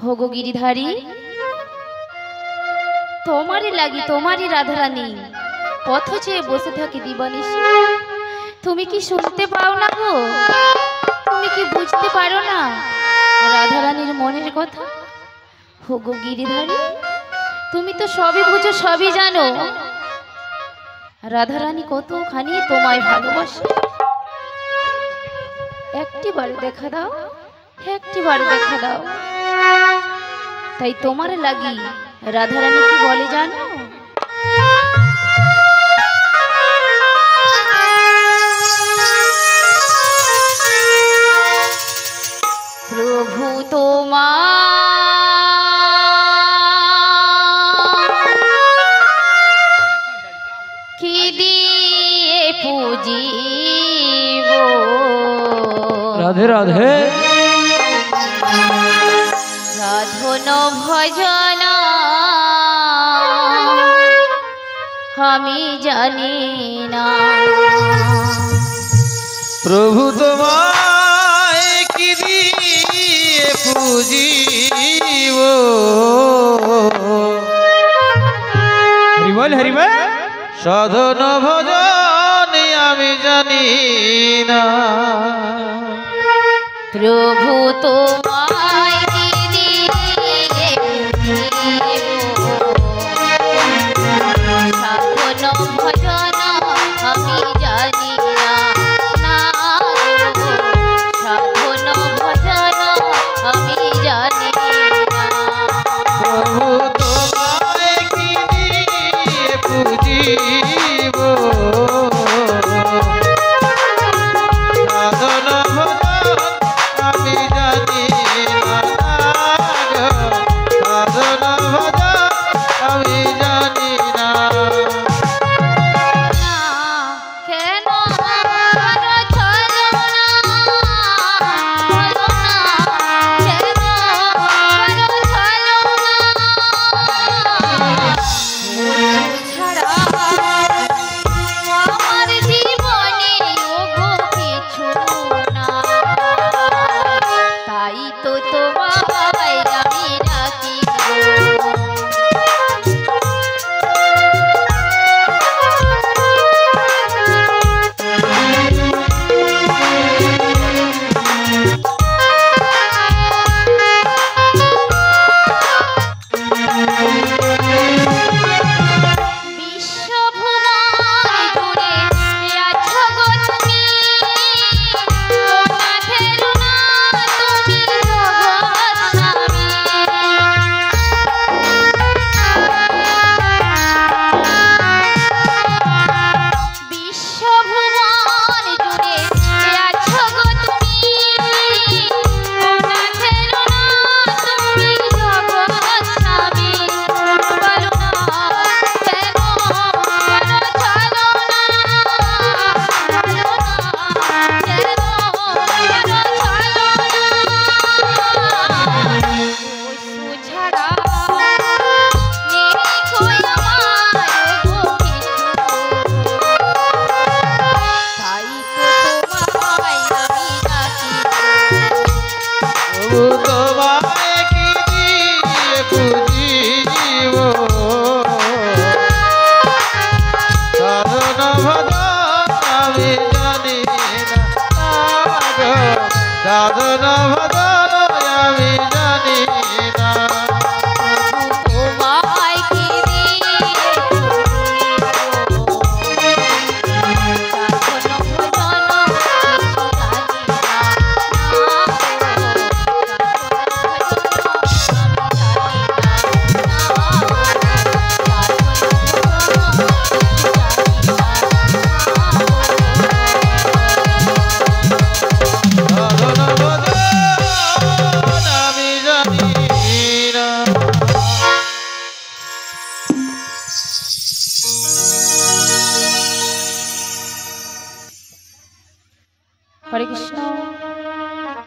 होगो गिरिधारी तुम्हारी लागी तुम्हारी राधारानी पथ चेये बसे थाकी दिवानिशी तुमी कि शुनते पाओ ना गो तुमी कि बुझते पारो ना राधारानीर मनेर कथा होगो गिरिधारी तुमी तो सबई बुझो सबई जानो राधारानी कतखानी तोमाय भालोबाशे एकटी बार देखा दाओ एकटी बार देखा दाओ ताई तोमार लागी राधारानी की बोले जानो प्रभु की दिए पूजीबो राधे राधे साधन भजन हमी जानी ना प्रभु तुम्हारे की दिए पूजीबो हरिबोल हरिबोल साधन भजन हमी जानी ना प्रभु तुम्हारे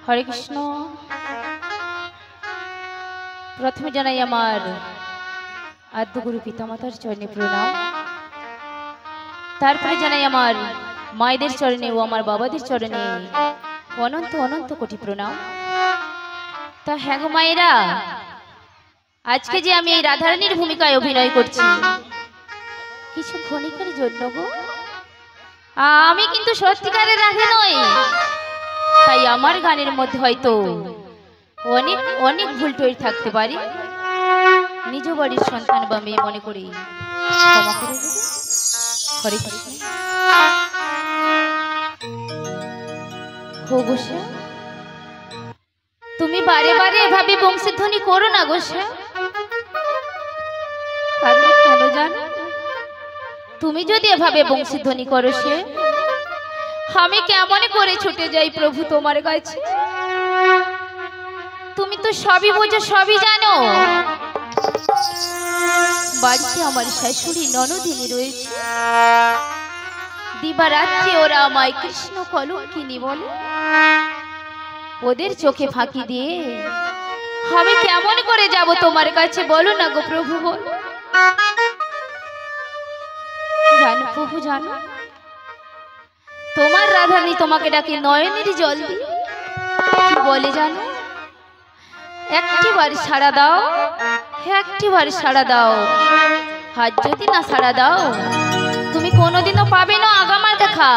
हरे कृष्ण प्रथमे जानाई आमार आद्यगुरु पितामातार चरणे प्रणाम तारपरे जानाई आमार मायेदेर चरणे ओ आमार बाबादेर चरणे अनंत अनंत कोटी प्रणाम। ता हाँ गो मायेरा আজকে যে আমি এই রাধারানীর ভূমিকায় অভিনয় করছি কিছু ক্ষণিকের জন্য গো। আমি কিন্তু সত্যিকারের রাধে নই, তাই আমার গানের মধ্যে হয়তো অনেক অনেক ভুল টুল থাকতে পারে। নিজ বাড়ির সন্তান বা মেয়ে মনে করি ক্ষমা করে দেবে। হরে কৃষ্ণ। হো গোসা, তুমি বারে বারে এভাবে বংশীধ্বনি করো না গোসা। কারণ কেন জানো? তুমি যদি এভাবে বংশীধ্বনি করো সে আমি কেমন করে ছুটে যাই প্রভু তোমার কাছে। তুমি তো সবই বোঝো, সবই জানো। বাড়িতে আমার শাশুড়ি ননদিনী রয়েছে, দিবারাত্রি ওরা আমায় কৃষ্ণ কলঙ্কিনী বলে। ওদের চোখে ফাঁকি দিয়ে আমি কেমন করে যাব তোমার কাছে বলো না গো প্রভু, বলো। জানো প্রভু, জানো তোমার রাধারানী তোমাকে ডাকে নয়নের জল দিয়ে কি বলে জানো? একটিবার সাড়া দাও, একটিবার সাড়া দাও। হাত যদি না সাড়া দাও তুমি কোনোদিনও পাবে না আগামার দেখা,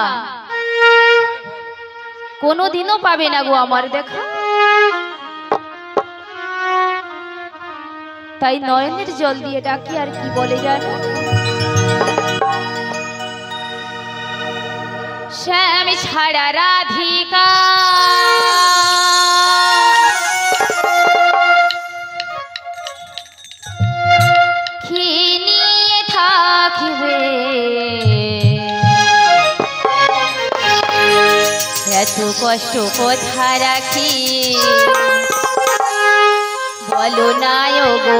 কোনোদিনও পাবে না গো আমার দেখা। তাই নয়নের জল দিয়ে ডাকি আর কি বলে জানো? শ্যাম ছাড়া রাধিকা কি নিয়ে থাকবে, এত কষ্ট কোথা রাখি বলো না গো।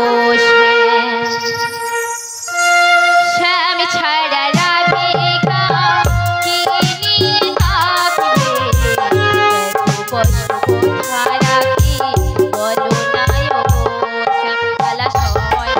শ্যাম ছাড়া রাধিকা কি নিয়ে থাকবে, এত কষ্ট কোথা রাখি বলো না গো। শ্যাম কালা সময়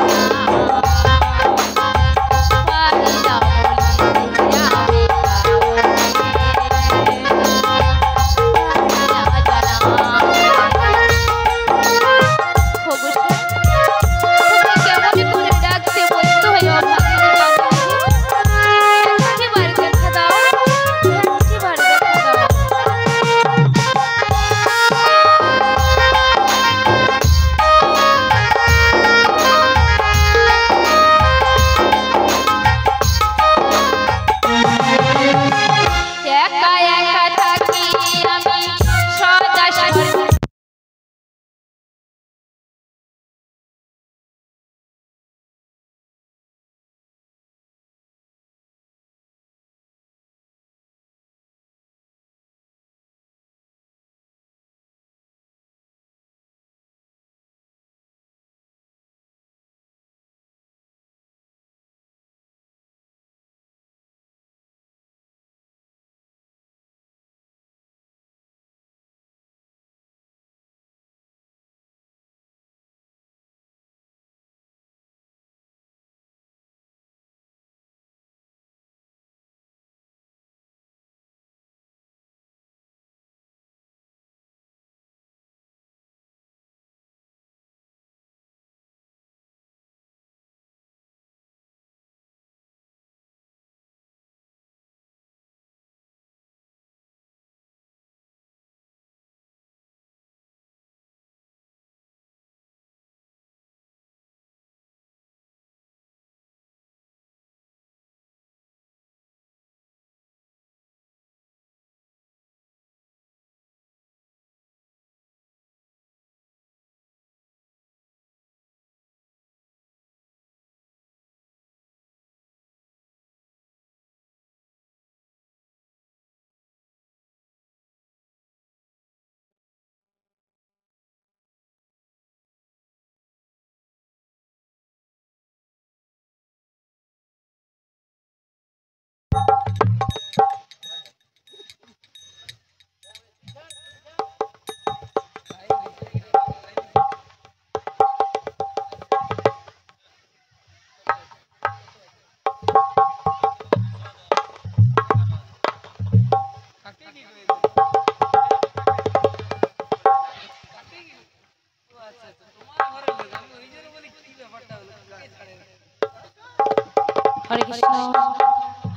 হরে কৃষ্ণ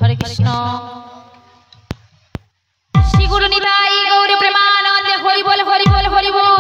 হরে কৃষ্ণ। শ্রী গুরু নিতাই গৌর প্রেমানন্দে হরি বল হরি বল হরি বল।